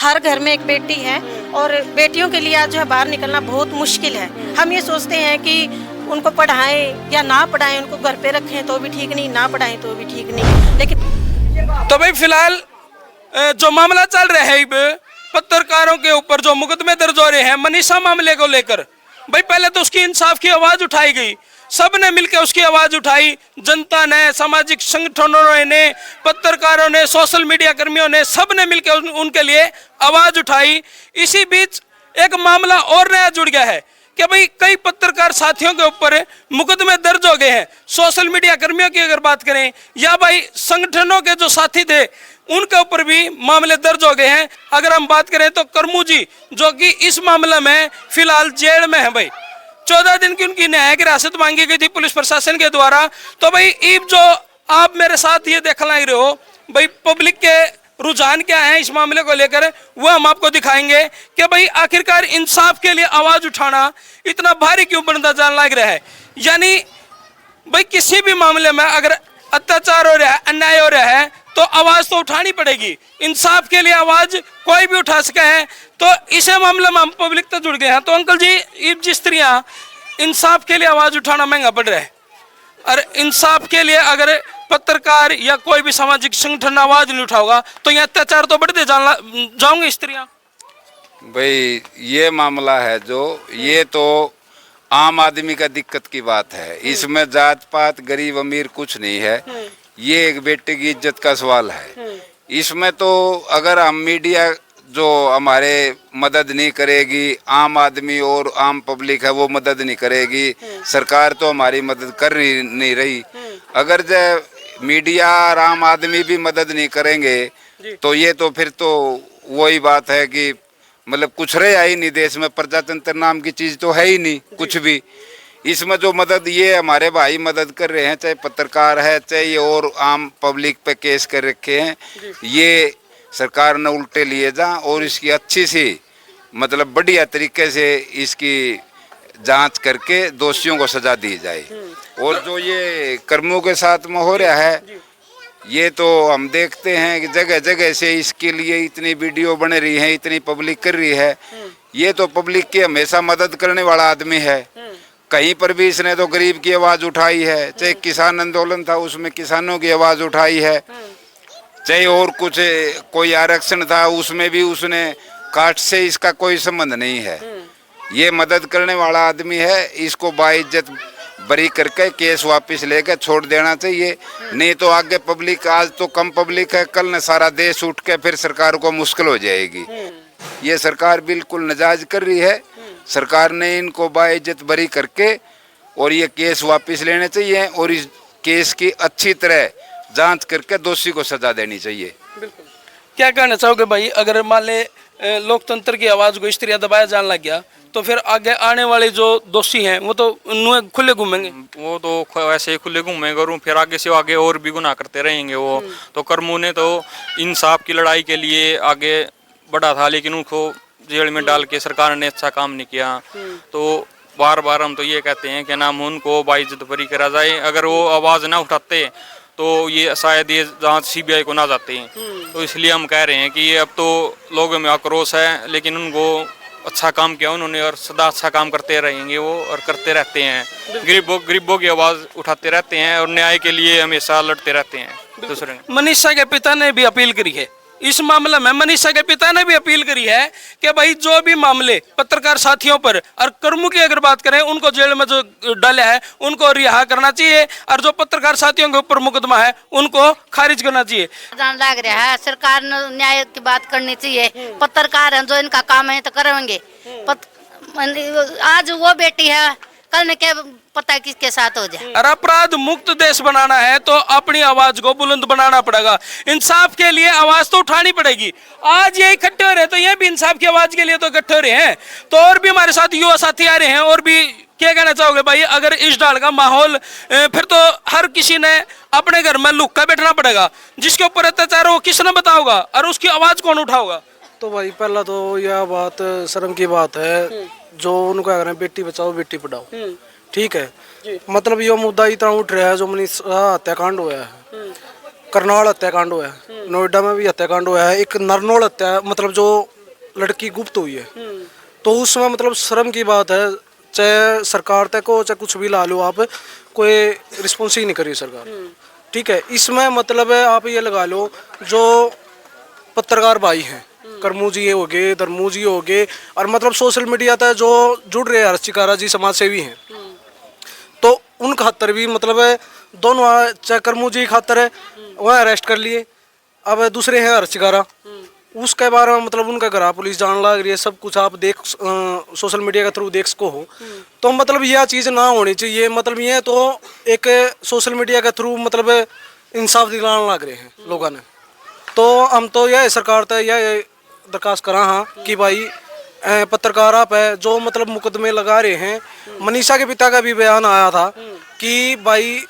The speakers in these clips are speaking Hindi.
हर घर में एक बेटी है और बेटियों के लिए आज जो है बाहर निकलना बहुत मुश्किल है। हम ये सोचते हैं कि उनको पढ़ाएं या ना पढ़ाएं, उनको घर पे रखें तो भी ठीक नहीं, ना पढ़ाएं तो भी ठीक नहीं। लेकिन तो भाई फिलहाल जो मामला चल रहा है पत्रकारों के ऊपर जो मुकदमे दर्ज हो रहे हैं मनीषा मामले को लेकर, भाई पहले तो उसकी इंसाफ की आवाज उठाई गई, सबने मिलकर उसकी आवाज उठाई, जनता ने, सामाजिक संगठनों ने, पत्रकारों ने, सोशल मीडिया कर्मियों ने, सबने मिलकर उनके लिए आवाज उठाई। इसी बीच एक मामला और नया जुड़ गया है कि भाई कई पत्रकार साथियों के ऊपर मुकदमे दर्ज हो गए हैं। सोशल मीडिया कर्मियों की अगर बात करें या भाई संगठनों के जो साथी थे उनके ऊपर भी मामले दर्ज हो गए हैं। अगर हम बात करें तो करमू जी जो कि इस मामले में फिलहाल जेल में है, भाई 14 दिन की उनकी न्यायिक हिरासत मांगी गई थी पुलिस प्रशासन के द्वारा। तो भाई ईब जो आप मेरे साथ ये देख लग रहे हो, भाई पब्लिक के रुझान क्या है इस मामले को लेकर वो हम आपको दिखाएंगे कि भाई आखिरकार इंसाफ के लिए आवाज उठाना इतना भारी क्यों बनता जान लग रहा है। यानी भाई किसी भी मामले में अगर अत्याचार हो रहा है, अन्याय हो रहा है तो आवाज तो उठानी पड़ेगी। इंसाफ के लिए आवाज कोई भी उठा सके है, तो इसे मामले में हम पब्लिक तो जुड़ गए हैं। तो अंकल जी जिस स्त्रियां इंसाफ के लिए आवाज उठाना महंगा पड़ रहा है और इंसाफ के लिए अगर पत्रकार या कोई भी सामाजिक संगठन आवाज नहीं उठाओगा तो ये अत्याचार तो बढ़ते जाओगे स्त्रियां। भाई ये मामला है जो ये तो आम आदमी का दिक्कत की बात है, इसमें जात पात गरीब अमीर कुछ नहीं है, ये एक बेटे की इज्जत का सवाल है। इसमें तो अगर हम मीडिया जो हमारे मदद नहीं करेगी, आम आदमी और आम पब्लिक है वो मदद नहीं करेगी, सरकार तो हमारी मदद कर नहीं रही। अगर जो मीडिया और आम आदमी भी मदद नहीं करेंगे तो ये तो फिर तो वही बात है कि मतलब कुछ रहा ही नहीं देश में, प्रजातंत्र नाम की चीज तो है ही नहीं कुछ भी। इसमें जो मदद ये हमारे भाई मदद कर रहे हैं, चाहे पत्रकार है चाहे ये और आम पब्लिक पे केस कर रखे हैं, ये सरकार ने उल्टे लिए जा और इसकी अच्छी सी मतलब बढ़िया तरीके से इसकी जांच करके दोषियों को सजा दी जाए। और जो ये कर्मों के साथ में हो रहा है ये तो हम देखते हैं कि जगह जगह से इसके लिए इतनी वीडियो बन रही है, इतनी पब्लिक कर रही है। ये तो पब्लिक की हमेशा मदद करने वाला आदमी है, कहीं पर भी इसने तो गरीब की आवाज उठाई है, चाहे किसान आंदोलन था उसमें किसानों की आवाज उठाई है, चाहे और कुछ कोई आरक्षण था उसमें भी उसने कास्ट से इसका कोई संबंध नहीं है। ये मदद करने वाला आदमी है, इसको बाइज्जत बरी करके केस वापस लेकर छोड़ देना चाहिए। नहीं तो आगे पब्लिक, आज तो कम पब्लिक है, कल न सारा देश उठ के फिर सरकार को मुश्किल हो जाएगी। ये सरकार बिल्कुल नाजायज कर रही है, सरकार ने इनको बाइज्जत बरी करके और ये केस वापस लेने चाहिए और इस केस की अच्छी तरह जांच करके दोषी को सजा देनी चाहिए। बिल्कुल। क्या कहना चाहोगे भाई, अगर मान ले लोकतंत्र की आवाज को इस तरह दबाया जाने लग गया तो फिर आगे आने वाले जो दोषी हैं वो तो खुले घूमेंगे? वो तो ऐसे ही खुले घूमेंगे और फिर आगे से आगे और भी गुनाह करते रहेंगे। वो तो कर्मू ने तो इंसाफ की लड़ाई के लिए आगे बढ़ा था, लेकिन उनको जेल में डाल के सरकार ने अच्छा काम नहीं किया। तो बार बार हम तो ये कहते हैं कि नाम उनको बाइज्जत बरी करा जाए। अगर वो आवाज़ ना उठाते तो ये शायद ये जांच सीबीआई को ना जाते हैं। तो इसलिए हम कह रहे हैं कि ये अब तो लोगों में आक्रोश है, लेकिन उनको अच्छा काम किया उन्होंने और सदा अच्छा काम करते रहेंगे वो और करते रहते हैं। गरीबों की आवाज़ उठाते रहते हैं और न्याय के लिए हमेशा लड़ते रहते हैं। दूसरे मनीषा के पिता ने भी अपील करी है इस मामले में, मनीषा के पिता ने भी अपील करी है कि भाई जो भी मामले पत्रकार साथियों पर और कर्मू की अगर बात करें उनको जेल में जो डाले है उनको रिहा करना चाहिए और जो पत्रकार साथियों के ऊपर मुकदमा है उनको खारिज करना चाहिए। जान लग रहा है सरकार ने न्याय की बात करनी चाहिए। पत्रकार हैं जो इनका काम है तो करेंगे। आज वो बेटी है, कल ने क्या पता किसके साथ हो जाए। और अपराध मुक्त देश बनाना है तो अपनी आवाज को बुलंद बनाना पड़ेगा, इंसाफ के लिए आवाज तो उठानी पड़ेगी। आज ये इकट्ठे हो रहे तो ये भी इंसाफ की आवाज के लिए तो इकट्ठे हो रहे हैं। तो और भी हमारे साथ युवा साथी आ रहे हैं, और भी क्या कहना चाहोगे भाई? अगर इस डाल का माहौल फिर तो हर किसी ने अपने घर में लुक कर बैठना पड़ेगा, जिसके ऊपर अत्याचार हो किसने बताओगा और उसकी आवाज कौन उठाओगा? तो भाई पहला तो यह बात शर्म की बात है जो उनका कह रहे हैं बेटी बचाओ बेटी पढ़ाओ, ठीक है। मतलब ये मुद्दा इतना उठ रहा है जो मनीषा हत्याकांड हुआ है, करनाल हत्याकांड हुआ है, नोएडा में भी हत्याकांड हुआ है, एक नरनौल हत्या मतलब जो लड़की गुप्त हुई है, तो उसमें मतलब शर्म की बात है, चाहे सरकार तक हो चाहे कुछ भी ला लो आप, कोई रिस्पॉन्स ही नहीं करी सरकार। ठीक है, इसमें मतलब है आप ये लगा लो जो पत्रकार भाई हैं, करमू जी हो गए, धर्मू जी हो गए, और मतलब सोशल मीडिया तक जो जुड़ रहे हैं, हर्ष चिकारा जी समाज सेवी हैं, तो उन खातर भी मतलब है दोनों, चाहे करमू जी खातर है वह अरेस्ट कर लिए, अब दूसरे हैं हर्ष चिकारा, उसके बारे में मतलब उनका घर पुलिस जान लग रही है, सब कुछ आप देख सोशल मीडिया के थ्रू देख सको हो, तो मतलब यह चीज़ ना होनी चाहिए। मतलब ये तो एक सोशल मीडिया के थ्रू मतलब इंसाफ दिलाने लग रहे हैं लोगों ने, तो हम तो यह सरकार तक यह दरखास्त करा हाँ कि भाई पत्रकार आप है जो मतलब मुकदमे लगा रहे हैं। मनीषा के पिता का भी बयान आया था कि भाई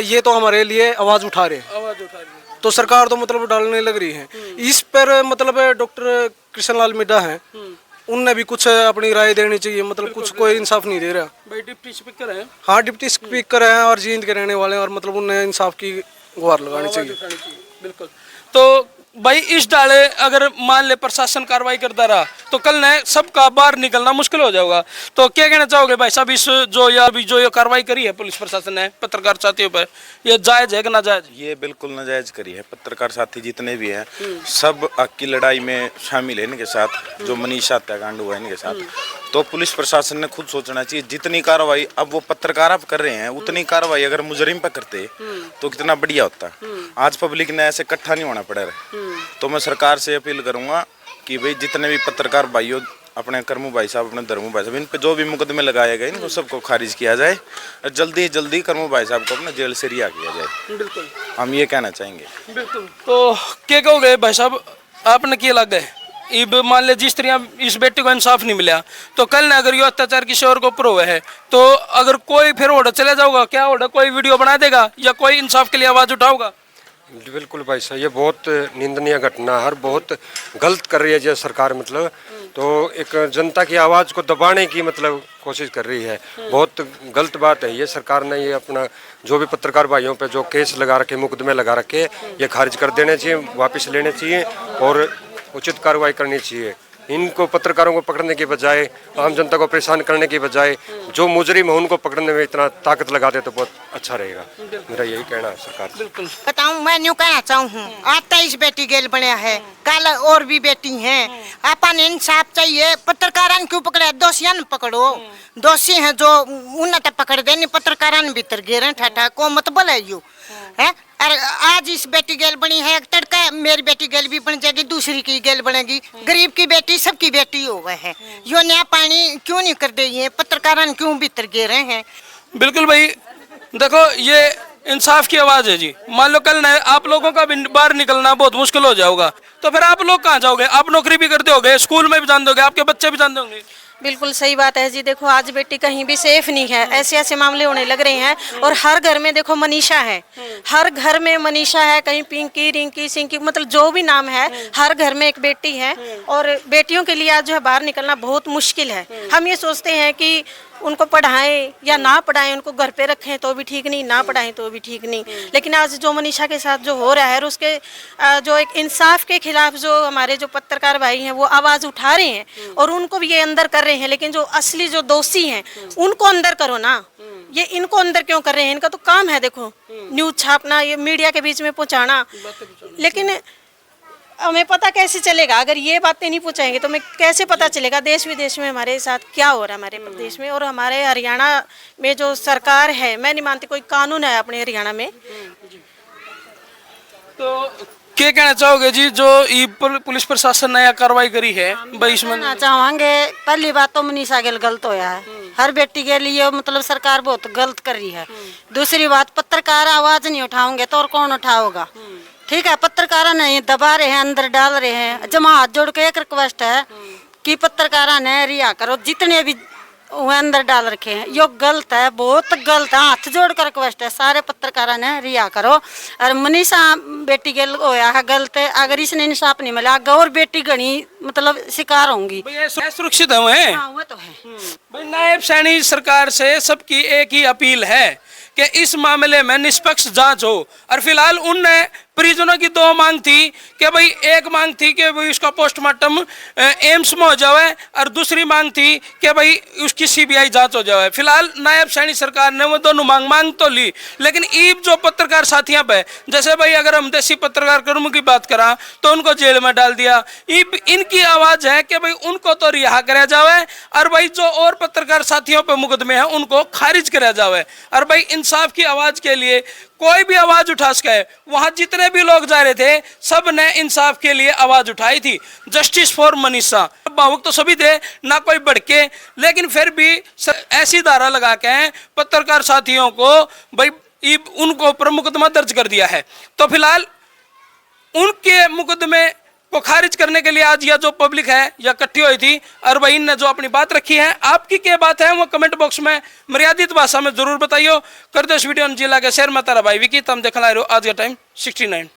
ये तो हमारे लिए आवाज़ उठा रहे हैं, तो सरकार तो मतलब डालने लग रही है इस पर। मतलब डॉक्टर कृष्णलाल मिड्डा हैं, उनने भी कुछ अपनी राय देनी चाहिए, मतलब कुछ कोई इंसाफ नहीं दे रहा। भाई डिप्टी स्पीकर है, हाँ डिप्टी स्पीकर हैं और जींद के रहने वाले हैं, और मतलब उन्हें इंसाफ की गुहार लगानी चाहिए। बिल्कुल। तो भाई इस डाले अगर मान ले प्रशासन कार्रवाई करता रहा तो कल न सबका बाहर निकलना मुश्किल हो जाएगा। तो क्या कहना चाहोगे भाई साहब, इस जो ये कार्रवाई करी है पुलिस प्रशासन ने पत्रकार साथियों पर, ये जायज है कि नाजायज? ये बिल्कुल नाजायज करी है। पत्रकार साथी जितने भी हैं सब आग की लड़ाई में शामिल है इनके साथ, जो मनीषा हत्याकांड हुआ है इनके साथ। तो पुलिस प्रशासन ने खुद सोचना चाहिए, जितनी कार्रवाई अब वो पत्रकार आप कर रहे हैं उतनी कार्रवाई अगर मुजरिम पर करते तो कितना बढ़िया होता। आज पब्लिक ने ऐसे इकट्ठा नहीं होना पड़ा है। तो मैं सरकार से अपील करूंगा कि भाई जितने भी पत्रकार भाइयों, अपने करमू भाई साहब, अपने धर्मू भाई साहब, इन पे जो भी मुकदमे लगाए गए इनको सबको खारिज किया जाए और जल्दी जल्दी करमू भाई साहब को अपने जेल से रिहा किया जाए। बिल्कुल, हम ये कहना चाहेंगे। बिल्कुल। तो क्या कहोगे भाई साहब, आपने क्या लग है अब मान ले जिस तरह इस बेटे को इंसाफ नहीं मिला तो कल ना अगर ये अत्याचार किसी और के ऊपर हुआ है तो अगर कोई फिर ऑर्डर चले जाओगा, क्या ऑर्डर कोई वीडियो बना देगा या कोई इंसाफ के लिए आवाज उठाओगा? बिल्कुल भाई साहब, ये बहुत निंदनीय घटना है और बहुत गलत कर रही है जो सरकार, मतलब तो एक जनता की आवाज़ को दबाने की मतलब कोशिश कर रही है। बहुत गलत बात है ये। सरकार ने ये अपना जो भी पत्रकार भाइयों पे जो केस लगा रखे, मुकदमे लगा रखे, ये खारिज कर देने चाहिए, वापस लेने चाहिए और उचित कार्रवाई करनी चाहिए। इनको पत्रकारों को पकड़ने के बजाय, आम जनता को परेशान करने के बजाय जो मुजरिम है उनको पकड़ने में इतना ताकत लगा दे तो बहुत अच्छा रहेगा। मेरा यही कहना है सरकार से। बताऊं, मैं न्यू कहना चाहूँ, आज 23 बेटी गेल बने है, कल और भी बेटी हैं। अपन इंसाफ चाहिए। पत्रकारान क्यों पकड़े? दोषियान पकड़ो। दोषी हैं जो उन्हें तो पकड़ देनी, पत्रकारान भीतर गिरे ठा को मत बोले यू है। और आज इस बेटी गेल बनी है, तड़का मेरी बेटी गेल भी बन जाएगी, दूसरी की गेल बनेगी। गरीब की बेटी सबकी बेटी हो गए है। यो नया पानी क्यों नहीं कर दे? ये पत्रकारान क्यों भीतर गिरे हैं? बिल्कुल भाई, देखो ये इंसाफ की आवाज है जी। मान लो कल न आप लोगों का भी बाहर निकलना बहुत मुश्किल हो जाएगा, तो फिर आप लोग कहाँ जाओगे? आप नौकरी भी करते होगे, स्कूल में भी जान दोगे, आपके बच्चे भी जान दोगे। बिल्कुल सही बात है जी। देखो आज बेटी कहीं भी सेफ नहीं है, ऐसे ऐसे मामले होने लग रहे हैं। और हर घर में देखो मनीषा है, हर घर में मनीषा है, कहीं पिंकी, रिंकी, सिंकी, मतलब जो भी नाम है, हर घर में एक बेटी है। और बेटियों के लिए आज जो है बाहर निकलना बहुत मुश्किल है। हम ये सोचते हैं कि उनको पढ़ाएं या ना पढ़ाएं, उनको घर पे रखें तो भी ठीक नहीं, ना पढ़ाएं तो भी ठीक नहीं। लेकिन आज जो मनीषा के साथ जो हो रहा है और उसके जो एक इंसाफ के खिलाफ जो हमारे जो पत्रकार भाई हैं वो आवाज़ उठा रहे हैं और उनको भी ये अंदर कर रहे हैं। लेकिन जो असली जो दोषी हैं उनको अंदर करो ना, ये इनको अंदर क्यों कर रहे हैं? इनका तो काम है देखो न्यूज़ छापना, ये मीडिया के बीच में पहुँचाना। लेकिन हमें पता कैसे चलेगा अगर ये बातें नहीं पूछेंगे? तो हमें कैसे पता चलेगा देश विदेश में हमारे साथ क्या हो रहा है, हमारे प्रदेश में और हमारे हरियाणा में जो सरकार है। मैं नहीं मानती कोई कानून है अपने हरियाणा में। तो क्या कहना चाहोगे जी, जो ये पुलिस प्रशासन ने कार्रवाई करी है भाई इसमें? चाहेंगे पहली बात तो मनीषा गेल गलत होया है, हर बेटी के लिए मतलब सरकार बहुत गलत कर रही है। दूसरी बात, पत्रकार आवाज नहीं उठाओगे तो और कौन उठाओगा? ठीक है, पत्रकारों ने दबा रहे हैं, अंदर डाल रहे हैं। जमा हाथ जोड़ के एक रिक्वेस्ट है कि पत्रकारों ने रिहा करो, जितने भी वो अंदर डाल रखे हैं। यो गलत है, बहुत गलत है। हाथ जोड़ कर रिक्वेस्ट है, सारे पत्रकारों ने रिहा करो। और मनीषा बेटी गेल होया है गलत है, अगर इसने इंसाफ नहीं मिला और बेटी घनी मतलब शिकार होंगी। सुरक्षित है हाँ, वो तो है। भाई नायब सैनी सरकार से सबकी एक ही अपील है कि इस मामले में निष्पक्ष जांच हो। और फिलहाल उनने परिजनों की दो मांग थी कि भाई, एक मांग थी कि भाई उसका पोस्टमार्टम एम्स में हो जाए और दूसरी मांग थी कि भाई उसकी सीबीआई जांच हो जाए। फिलहाल नायब सैनी सरकार ने वो दोनों मांग तो ली, लेकिन ईब जो पत्रकार साथियों पे, जैसे भाई अगर हम देसी पत्रकार कर्म की बात करा तो उनको जेल में डाल दिया। ईब इनकी आवाज है कि भाई उनको तो रिहा कराया जाए और भाई जो और पत्रकार साथियों पे मुकदमे हैं उनको खारिज कराया जाए। और भाई इंसाफ की आवाज के लिए कोई भी आवाज उठा सके, वहां जितने भी लोग जा रहे थे सब ने इंसाफ के लिए आवाज उठाई थी। जस्टिस फॉर मनीषा, भावुक तो सभी थे, ना कोई भड़के, लेकिन फिर भी ऐसी धारा लगा के पत्रकार साथियों को भाई उनको ऊपर मुकदमा दर्ज कर दिया है। तो फिलहाल उनके मुकदमे को खारिज करने के लिए आज यह जो पब्लिक है यह इकट्ठी हुई थी और वही ने जो अपनी बात रखी है। आपकी क्या बात है वो कमेंट बॉक्स में मर्यादित भाषा में जरूर बताइए। कर दो इस वीडियो जिला के शेयर में तारा भाई विकी, तम देखना आज का टाइम 69।